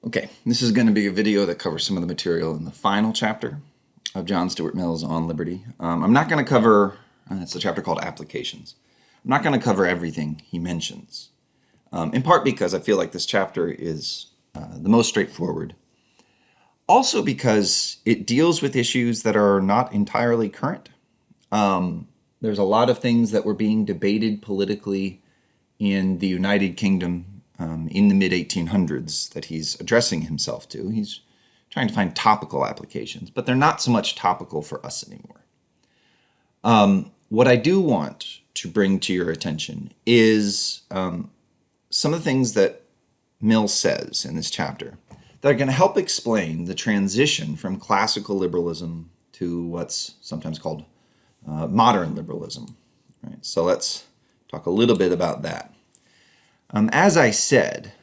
Okay, this is going to be a video that covers some of the material in the final chapter of John Stuart Mill's On Liberty. I'm not going to cover, it's a chapter called Applications. I'm not going to cover everything he mentions, in part because I feel like this chapter is the most straightforward. Also because it deals with issues that are not entirely current. There's a lot of things that were being debated politically in the United Kingdom in the mid-1800s that he's addressing himself to. He's trying to find topical applications, but they're not so much topical for us anymore. What I do want to bring to your attention is some of the things that Mill says in this chapter that are going to help explain the transition from classical liberalism to what's sometimes called modern liberalism. Right? So let's talk a little bit about that. As I said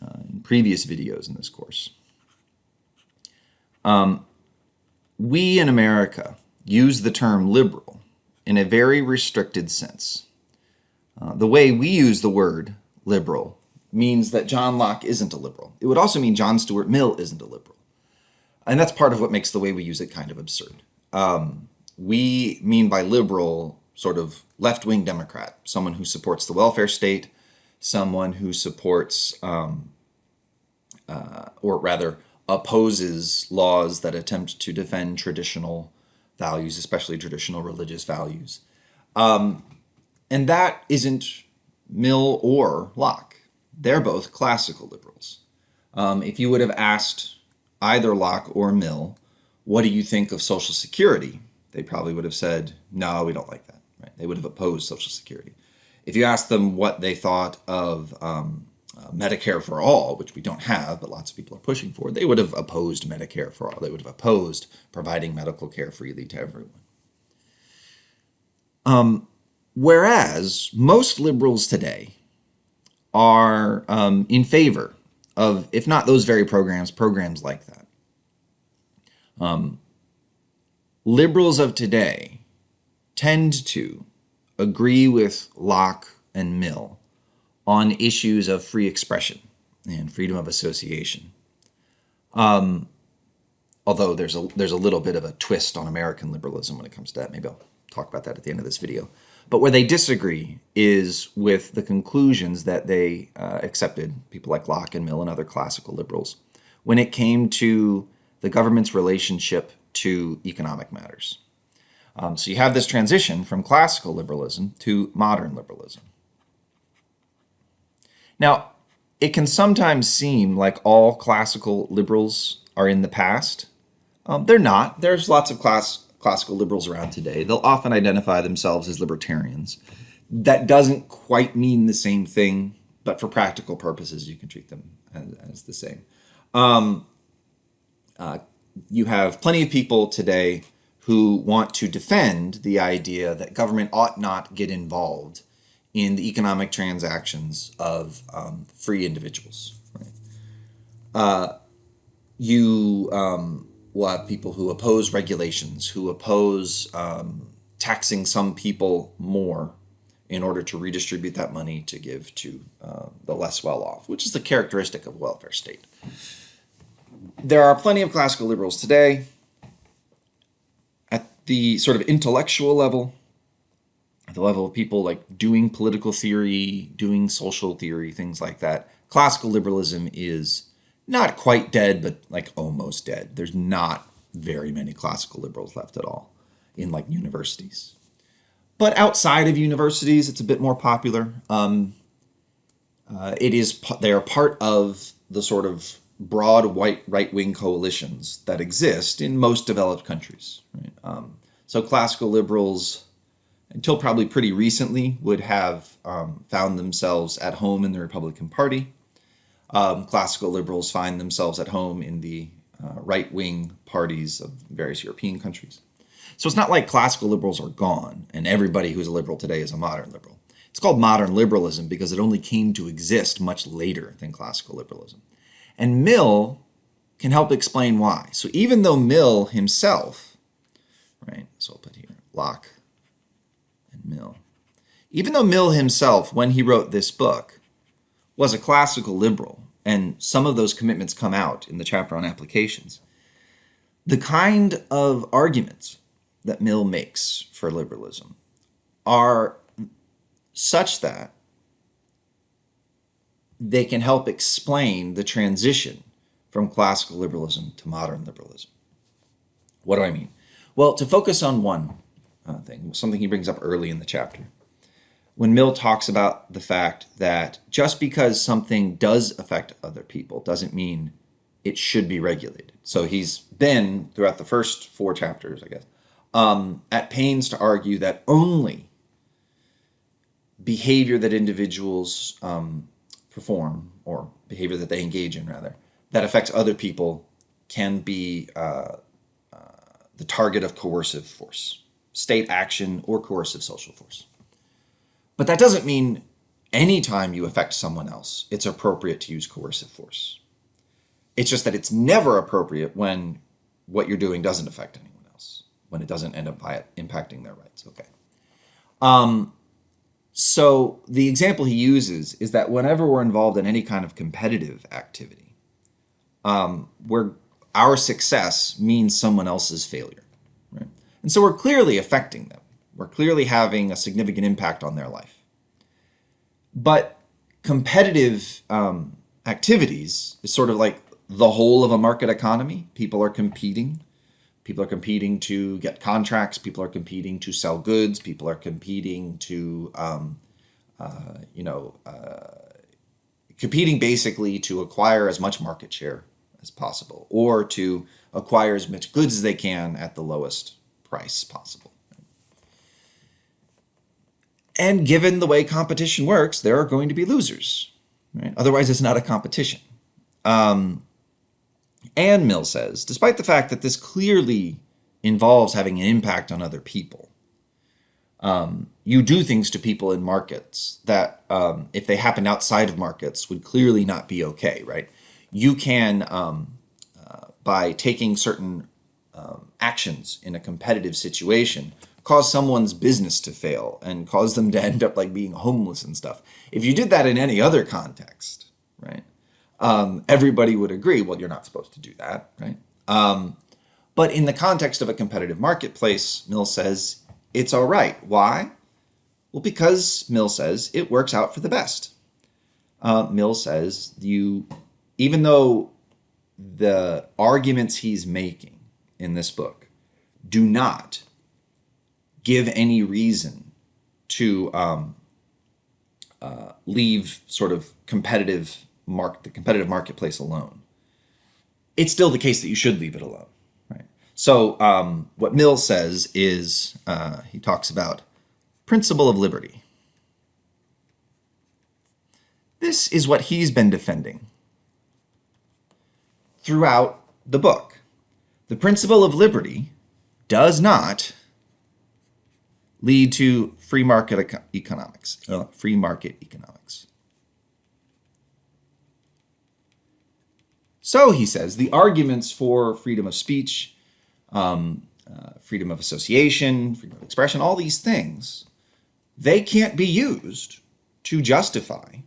in previous videos in this course, we in America use the term liberal in a very restricted sense. The way we use the word liberal means that John Locke isn't a liberal. It would also mean John Stuart Mill isn't a liberal. And that's part of what makes the way we use it kind of absurd. We mean by liberal sort of left-wing Democrat, someone who supports the welfare state, someone who supports, or rather opposes laws that attempt to defend traditional values, especially traditional religious values. And that isn't Mill or Locke. They're both classical liberals. If you would have asked either Locke or Mill, what do you think of Social Security? They probably would have said, no, we don't like that. Right? They would have opposed Social Security. If you asked them what they thought of Medicare for all, which we don't have, but lots of people are pushing for, they would have opposed Medicare for all. They would have opposed providing medical care freely to everyone. Whereas most liberals today are in favor of, if not those very programs, programs like that. Liberals of today tend to agree with Locke and Mill on issues of free expression and freedom of association. Although there's a little bit of a twist on American liberalism when it comes to that. Maybe I'll talk about that at the end of this video. But where they disagree is with the conclusions that they accepted, people like Locke and Mill and other classical liberals, when it came to the government's relationship to economic matters. So you have this transition from classical liberalism to modern liberalism. Now, it can sometimes seem like all classical liberals are in the past. They're not. There's lots of classical liberals around today. They'll often identify themselves as libertarians. That doesn't quite mean the same thing, but for practical purposes, you can treat them as the same. You have plenty of people today who want to defend the idea that government ought not get involved in the economic transactions of free individuals. Right? You will have people who oppose regulations, who oppose taxing some people more in order to redistribute that money to give to the less well-off, which is the characteristic of a welfare state. There are plenty of classical liberals today at the sort of intellectual level, at the level of people like doing political theory, doing social theory, things like that. Classical liberalism is not quite dead, but like almost dead. There's not very many classical liberals left at all in like universities. But outside of universities, it's a bit more popular. They are part of the sort of broad white right-wing coalitions that exist in most developed countries. Right? So classical liberals, until probably pretty recently, would have found themselves at home in the Republican Party. Classical liberals find themselves at home in the right-wing parties of various European countries. So it's not like classical liberals are gone and everybody who's a liberal today is a modern liberal. It's called modern liberalism because it only came to exist much later than classical liberalism. And Mill can help explain why. So even though Mill himself, right, so I'll put here Locke and Mill. Even though Mill himself, when he wrote this book, was a classical liberal, and some of those commitments come out in the chapter on applications, the kind of arguments that Mill makes for liberalism are such that they can help explain the transition from classical liberalism to modern liberalism. What do I mean? Well, to focus on one thing, something he brings up early in the chapter, when Mill talks about the fact that just because something does affect other people doesn't mean it should be regulated. So he's been, throughout the first 4 chapters, I guess, at pains to argue that only behavior that individuals perform, or behavior that they engage in, rather, that affects other people can be the target of coercive force, state action, or coercive social force. But that doesn't mean anytime you affect someone else, it's appropriate to use coercive force. It's just that it's never appropriate when what you're doing doesn't affect anyone else, when it doesn't end up by impacting their rights. Okay. So the example he uses is that whenever we're involved in any kind of competitive activity, where our success means someone else's failure, right? And so we're clearly affecting them. We're clearly having a significant impact on their life. But competitive activities is sort of like the whole of a market economy. People are competing. People are competing to get contracts. People are competing to sell goods. People are competing to, competing basically to acquire as much market share as possible, or to acquire as much goods as they can at the lowest price possible. And given the way competition works, there are going to be losers, right? Otherwise, it's not a competition. And Mill says, despite the fact that this clearly involves having an impact on other people, you do things to people in markets that, if they happened outside of markets, would clearly not be okay, right? You can, by taking certain actions in a competitive situation, cause someone's business to fail and cause them to end up like being homeless and stuff. If you did that in any other context, right, everybody would agree, well, you're not supposed to do that, right? But in the context of a competitive marketplace, Mill says it's all right. Why? Well, because Mill says it works out for the best. Mill says even though the arguments he's making in this book do not give any reason to leave sort of the competitive marketplace alone, it's still the case that you should leave it alone, right? So what Mill says is, he talks about principle of liberty. This is what he's been defending throughout the book. The principle of liberty does not lead to free market economics. So he says the arguments for freedom of speech, freedom of association, freedom of expression, all these things, they can't be used to justify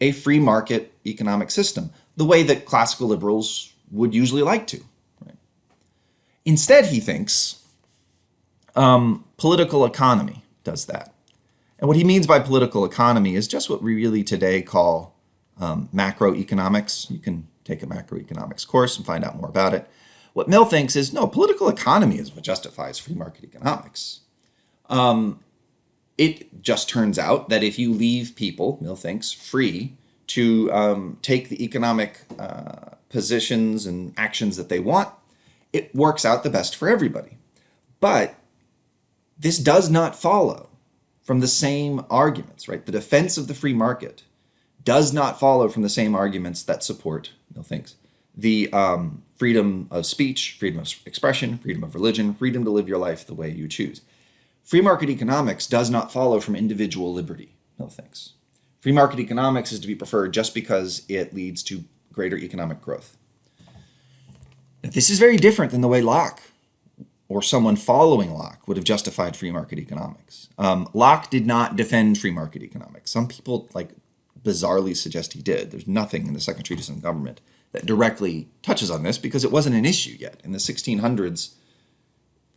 a free market economic system the way that classical liberals would usually like to. Right? Instead, he thinks political economy does that. And what he means by political economy is just what we really today call macroeconomics. You can take a macroeconomics course and find out more about it. What Mill thinks is, no, political economy is what justifies free market economics. It just turns out that if you leave people, Mill thinks, free to take the economic positions and actions that they want, it works out the best for everybody. But this does not follow from the same arguments, right? The defense of the free market does not follow from the same arguments that support, Mill thinks, the freedom of speech, freedom of expression, freedom of religion, freedom to live your life the way you choose. Free market economics does not follow from individual liberty, Mill thinks. Free market economics is to be preferred just because it leads to greater economic growth. This is very different than the way Locke or someone following Locke would have justified free market economics. Locke did not defend free market economics. Some people bizarrely suggest he did. There's nothing in the Second Treatise on Government that directly touches on this because it wasn't an issue yet. In the 1600s,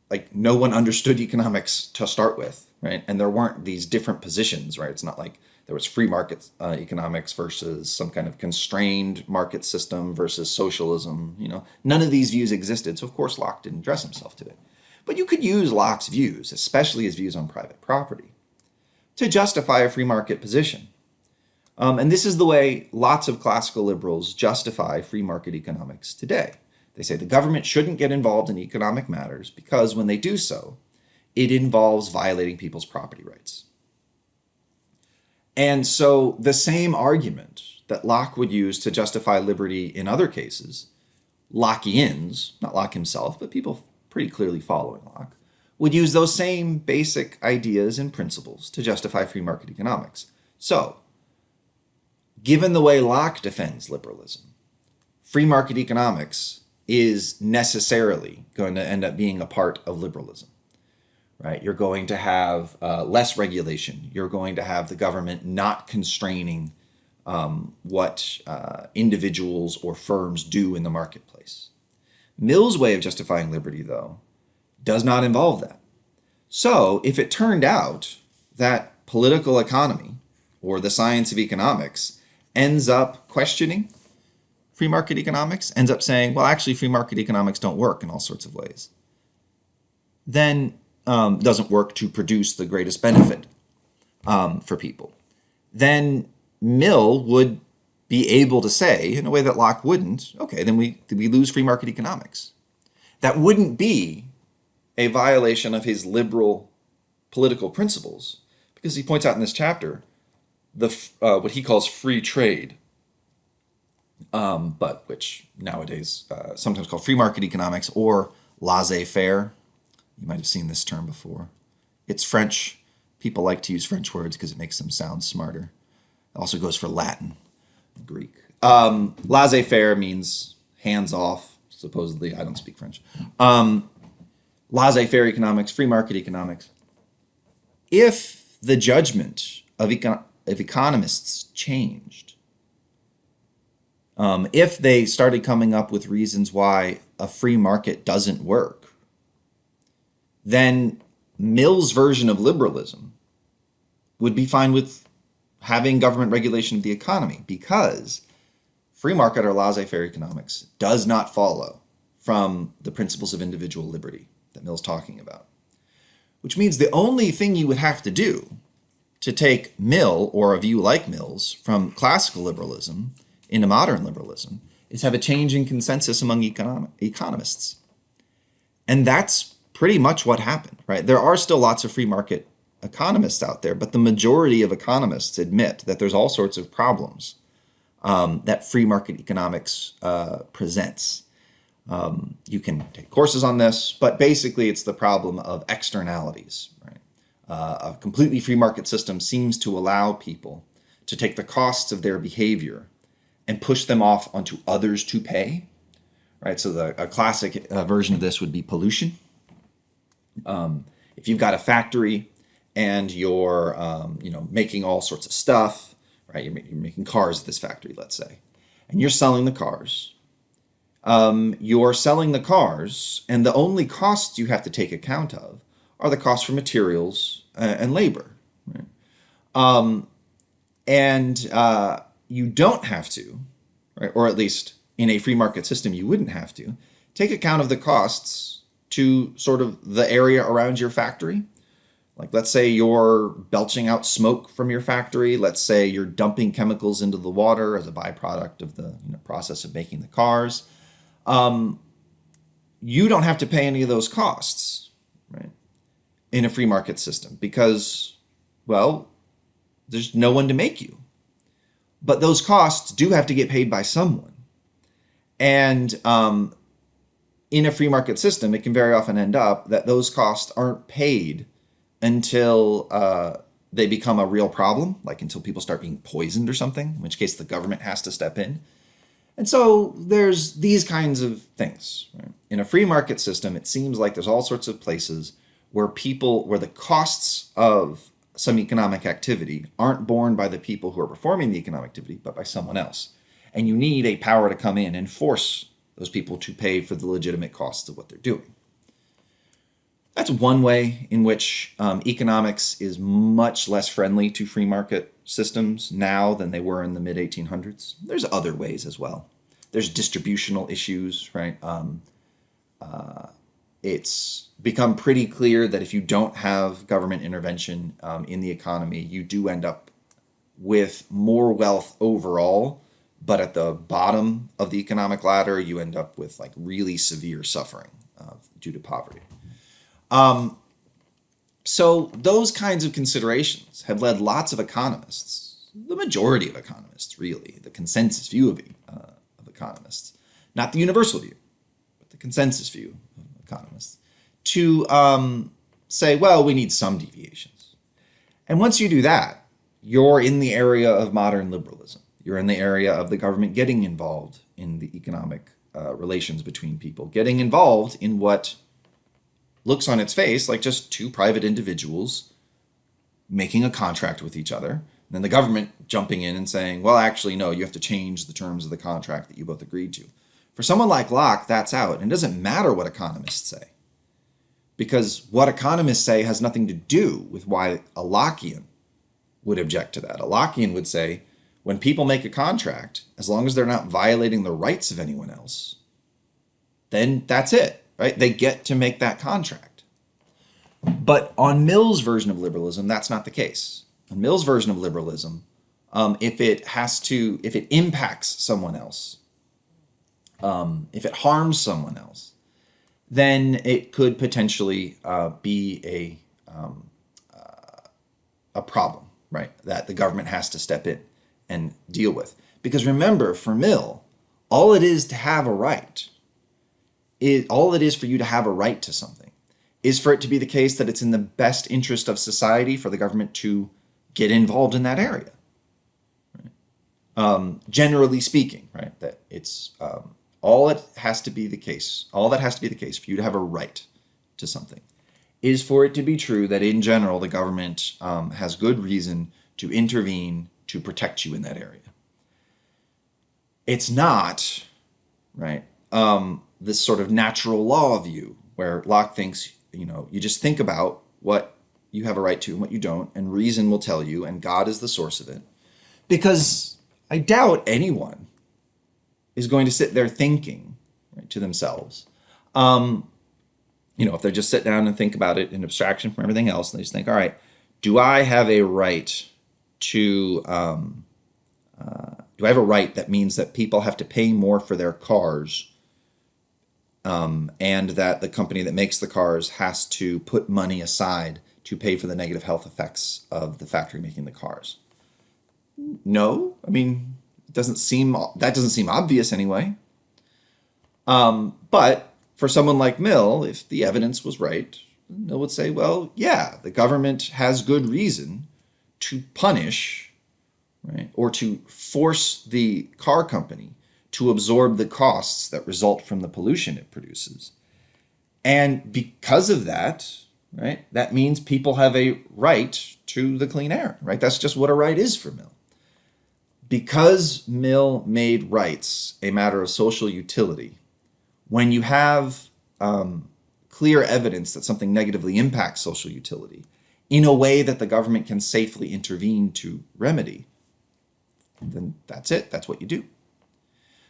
like no one understood economics to start with, right? And there weren't these different positions, right? It's not like there was free market economics versus some kind of constrained market system versus socialism. None of these views existed. So of course Locke didn't address himself to it. But you could use Locke's views, especially his views on private property, to justify a free market position. And this is the way lots of classical liberals justify free market economics today. They say the government shouldn't get involved in economic matters because when they do so, it involves violating people's property rights. And so the same argument that Locke would use to justify liberty in other cases, Lockeans, not Locke himself, but people pretty clearly following Locke, would use those same basic ideas and principles to justify free market economics. So, given the way Locke defends liberalism, free market economics is necessarily going to end up being a part of liberalism, right? You're going to have less regulation. You're going to have the government not constraining what individuals or firms do in the marketplace. Mill's way of justifying liberty, though, does not involve that. So if it turned out that political economy or the science of economics ends up questioning free market economics, ends up saying, well, actually, free market economics don't work in all sorts of ways, then doesn't work to produce the greatest benefit for people, then Mill would be able to say, in a way that Locke wouldn't, okay, then we lose free market economics. That wouldn't be a violation of his liberal political principles, because he points out in this chapter what he calls free trade, but which nowadays sometimes called free market economics or laissez-faire. You might have seen this term before. It's French. People like to use French words because it makes them sound smarter. It also goes for Latin, Greek. Laissez-faire means hands off, supposedly. I don't speak French. Laissez-faire economics, free market economics. If the judgment of economists changed, if they started coming up with reasons why a free market doesn't work, then Mill's version of liberalism would be fine with having government regulation of the economy, because free market or laissez-faire economics does not follow from the principles of individual liberty that Mill's talking about. Which means the only thing you would have to do to take Mill, or a view like Mill's, from classical liberalism into modern liberalism is have a change in consensus among economists. And that's pretty much what happened, right? There are still lots of free market economists out there, but the majority of economists admit that there's all sorts of problems that free market economics presents. You can take courses on this, but basically it's the problem of externalities, right? A completely free market system seems to allow people to take the costs of their behavior and push them off onto others to pay, right? So a classic version of this would be pollution. If you've got a factory and you're making all sorts of stuff, right? You're making cars at this factory, let's say, and you're selling the cars. You're selling the cars, and the only costs you have to take account of are the costs for materials and labor, right? You don't have to, right, or at least in a free market system, you wouldn't have to take account of the costs to sort of the area around your factory. Like, let's say you're belching out smoke from your factory. Let's say you're dumping chemicals into the water as a byproduct of the process of making the cars. You don't have to pay any of those costs, right, in a free market system because, well, there's no one to make you. But those costs do have to get paid by someone. And in a free market system, it can very often end up that those costs aren't paid until they become a real problem, like until people start being poisoned or something, in which case the government has to step in. And so there's these kinds of things. Right? In a free market system, it seems like there's all sorts of places where the costs of some economic activity aren't borne by the people who are performing the economic activity, but by someone else. And you need a power to come in and force those people to pay for the legitimate costs of what they're doing. That's one way in which economics is much less friendly to free market systems now than they were in the mid 1800s. There's other ways as well. There's distributional issues, right? It's become pretty clear that if you don't have government intervention in the economy, you do end up with more wealth overall, but at the bottom of the economic ladder, you end up with like really severe suffering due to poverty. So those kinds of considerations have led lots of economists, the majority of economists really, the consensus view of economists, not the universal view, but the consensus view of economists, to say, well, we need some deviations. And once you do that, you're in the area of modern liberalism. You're in the area of the government getting involved in the economic relations between people, getting involved in what looks on its face like just two private individuals making a contract with each other, and then the government jumping in and saying, well, actually, no, you have to change the terms of the contract that you both agreed to. For someone like Locke, that's out. And it doesn't matter what economists say, because what economists say has nothing to do with why a Lockean would object to that. A Lockean would say, when people make a contract, as long as they're not violating the rights of anyone else, then that's it. Right? They get to make that contract. But on Mill's version of liberalism, that's not the case. On Mill's version of liberalism, if it impacts someone else, if it harms someone else, then it could potentially be a problem, right? That the government has to step in and deal with. Because remember, for Mill, all it is to have a right, all it is for you to have a right to something is for it to be the case that it's in the best interest of society for the government to get involved in that area. Right? Generally speaking, right? That it's all that has to be the case for you to have a right to something is for it to be true that in general the government has good reason to intervene to protect you in that area. It's not, right? This sort of natural law view where Locke thinks, you just think about what you have a right to and what you don't, and reason will tell you, and God is the source of it. Because I doubt anyone is going to sit there thinking, right, to themselves, if they just sit down and think about it in abstraction from everything else, and they just think, all right, do I have a right to, do I have a right that means that people have to pay more for their cars, and that the company that makes the cars has to put money aside to pay for the negative health effects of the factory making the cars? No, I mean, that doesn't seem obvious anyway. But for someone like Mill, if the evidence was right, Mill would say, well, yeah, the government has good reason to punish, right, or to force the car company to absorb the costs that result from the pollution it produces. And because of that, right, that means people have a right to the clean air, right? That's just what a right is for Mill. Because Mill made rights a matter of social utility, when you have clear evidence that something negatively impacts social utility in a way that the government can safely intervene to remedy, then that's it. That's what you do.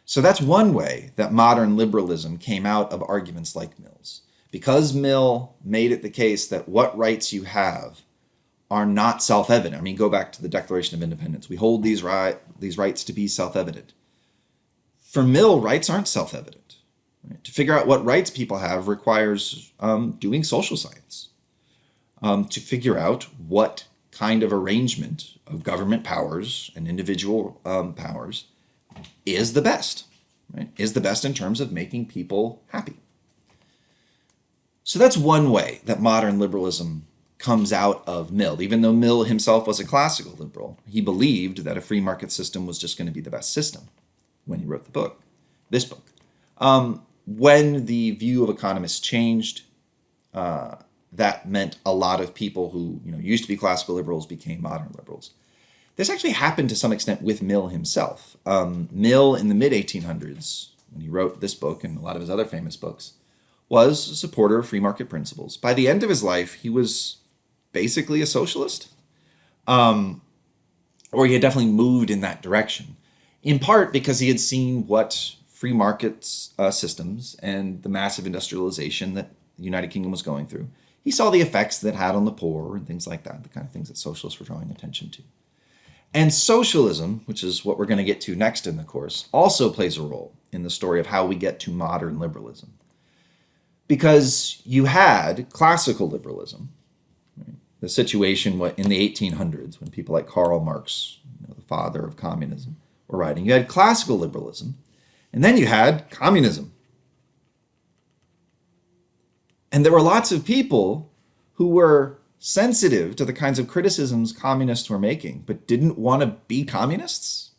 So that's one way that modern liberalism came out of arguments like Mill's. Because Mill made it the case that what rights you have are not self-evident. I mean, go back to the Declaration of Independence. We hold these rights to be self-evident. For Mill, rights aren't self-evident. Right? To figure out what rights people have requires doing social science. To figure out what kind of arrangement of government powers and individual powers is the best, right? Is the best in terms of making people happy. So that's one way that modern liberalism comes out of Mill. Even though Mill himself was a classical liberal, he believed that a free market system was just going to be the best system when he wrote this book. When the view of economists changed, that meant a lot of people who used to be classical liberals became modern liberals. This actually happened to some extent with Mill himself. Mill in the mid 1800s, when he wrote this book and a lot of his other famous books, was a supporter of free market principles. By the end of his life, he was basically a socialist, or he had definitely moved in that direction, in part because he had seen what free market systems and the massive industrialization that the United Kingdom was going through. He saw the effects that had on the poor and things like that, the kind of things that socialists were drawing attention to. And socialism, which is what we're going to get to next in the course, also plays a role in the story of how we get to modern liberalism. Because you had classical liberalism, right? The situation in the 1800s when people like Karl Marx, the father of communism, were writing. You had classical liberalism, and then you had communism. And there were lots of people who were sensitive to the kinds of criticisms communists were making, but didn't want to be communists.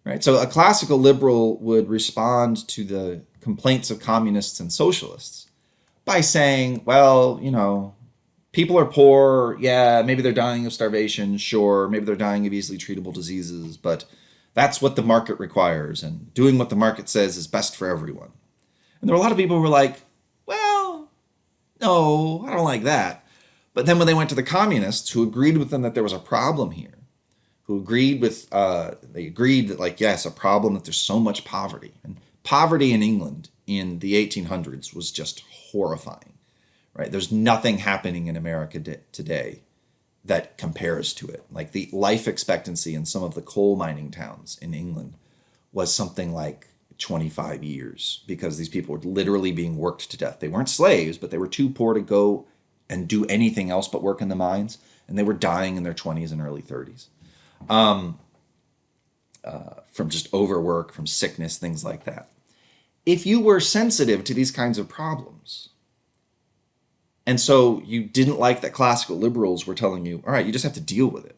Right? So a classical liberal would respond to the complaints of communists and socialists by saying, well, people are poor. Yeah, maybe they're dying of starvation. Sure, maybe they're dying of easily treatable diseases, but that's what the market requires, and doing what the market says is best for everyone. And there were a lot of people who were like, well, no, I don't like that. But then when they went to the communists who agreed with them that there was a problem here, who agreed with, they agreed that like, yes, a problem that there's so much poverty. And poverty in England in the 1800s was just horrifying, right? There's nothing happening in America today that compares to it. Like the life expectancy in some of the coal mining towns in England was something like 25 years because these people were literally being worked to death. They weren't slaves, but they were too poor to go and do anything else but work in the mines. And they were dying in their 20s and early 30s from just overwork, from sickness, things like that. If you were sensitive to these kinds of problems, and so you didn't like that classical liberals were telling you, all right, you just have to deal with it.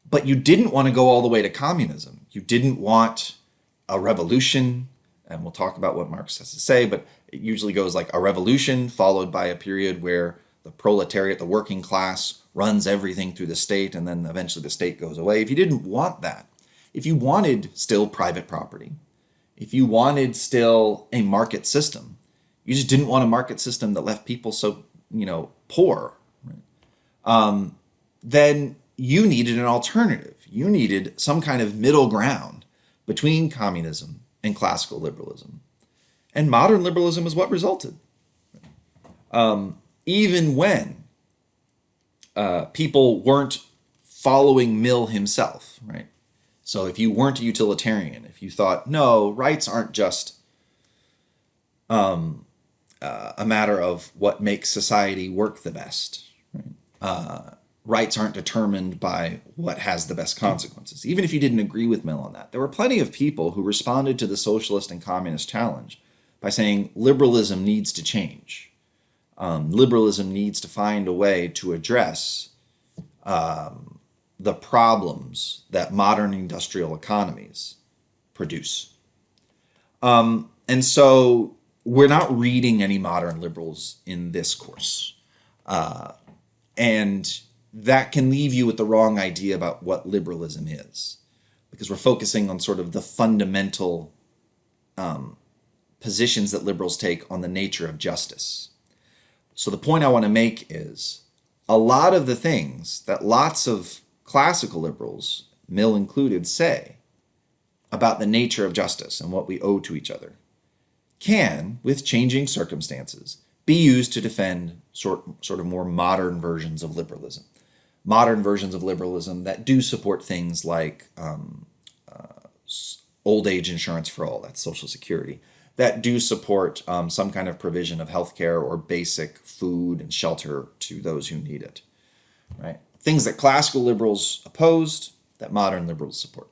But you didn't want to go all the way to communism. You didn't want a revolution, and we'll talk about what Marx has to say, but it usually goes like a revolution followed by a period where the proletariat, the working class, runs everything through the state, and then eventually the state goes away. If you didn't want that, if you wanted still private property, if you wanted still a market system, you just didn't want a market system that left people so, poor, right? Then you needed an alternative. You needed some kind of middle ground between communism and classical liberalism. And modern liberalism is what resulted. Even when people weren't following Mill himself, right? So if you weren't a utilitarian, if you thought, no, rights aren't just a matter of what makes society work the best, right? Rights aren't determined by what has the best consequences. Even if you didn't agree with Mill on that, there were plenty of people who responded to the socialist and communist challenge by saying liberalism needs to change. Liberalism needs to find a way to address the problems that modern industrial economies produce. And so we're not reading any modern liberals in this course. And that can leave you with the wrong idea about what liberalism is, because we're focusing on sort of the fundamental positions that liberals take on the nature of justice. So the point I want to make is a lot of the things that lots of classical liberals, Mill included, say about the nature of justice and what we owe to each other can, with changing circumstances, be used to defend sort of more modern versions of liberalism. Modern versions of liberalism that do support things like old age insurance for all, that's Social Security, that do support some kind of provision of healthcare or basic food and shelter to those who need it, right? Things that classical liberals opposed, that modern liberals support.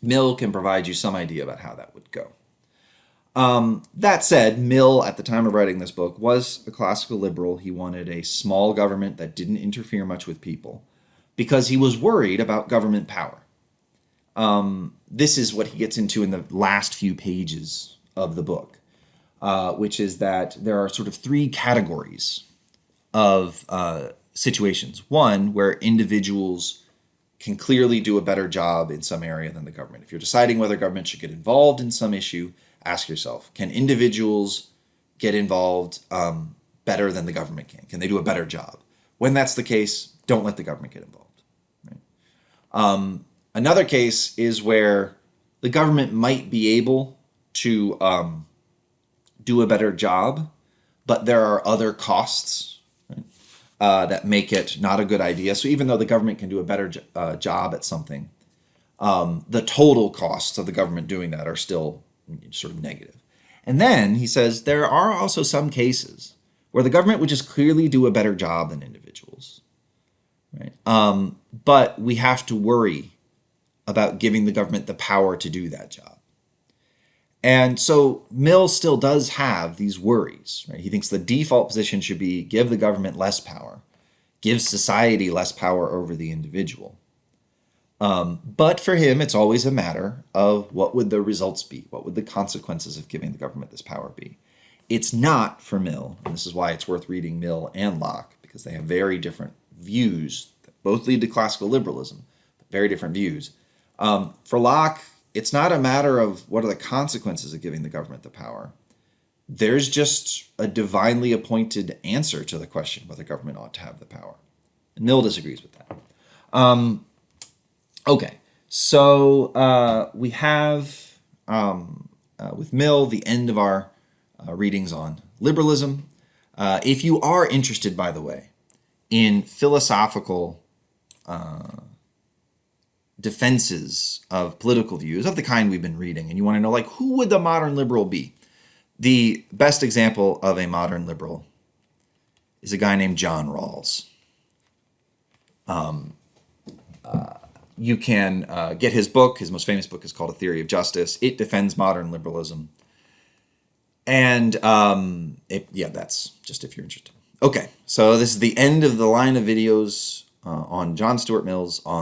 Mill can provide you some idea about how that would go. That said, Mill, at the time of writing this book, was a classical liberal. He wanted a small government that didn't interfere much with people because he was worried about government power. This is what he gets into in the last few pages of the book. which is that there are sort of three categories of situations. One, where individuals can clearly do a better job in some area than the government. If you're deciding whether government should get involved in some issue, ask yourself, can individuals get involved better than the government can? Can they do a better job? When that's the case, don't let the government get involved. Right? Another case is where the government might be able to do a better job, but there are other costs, right, that make it not a good idea. So even though the government can do a better job at something, the total costs of the government doing that are still sort of negative. And then he says there are also some cases where the government would just clearly do a better job than individuals, right? But we have to worry about giving the government the power to do that job. And so Mill still does have these worries, right? He thinks the default position should be give the government less power, give society less power over the individual. But for him, it's always a matter of what would the results be? What would the consequences of giving the government this power be? It's not for Mill, and this is why it's worth reading Mill and Locke, because they have very different views that both lead to classical liberalism, but very different views. For Locke, it's not a matter of what are the consequences of giving the government the power. There's just a divinely appointed answer to the question whether government ought to have the power. And Mill disagrees with that. Okay, so we have, with Mill, the end of our readings on liberalism. If you are interested, by the way, in philosophical defenses of political views of the kind we've been reading, and you want to know, like, who would the modern liberal be? The best example of a modern liberal is a guy named John Rawls. You can get his book. His most famous book is called A Theory of Justice. It defends modern liberalism. And that's just if you're interested. Okay, so this is the end of the line of videos on John Stuart Mill's on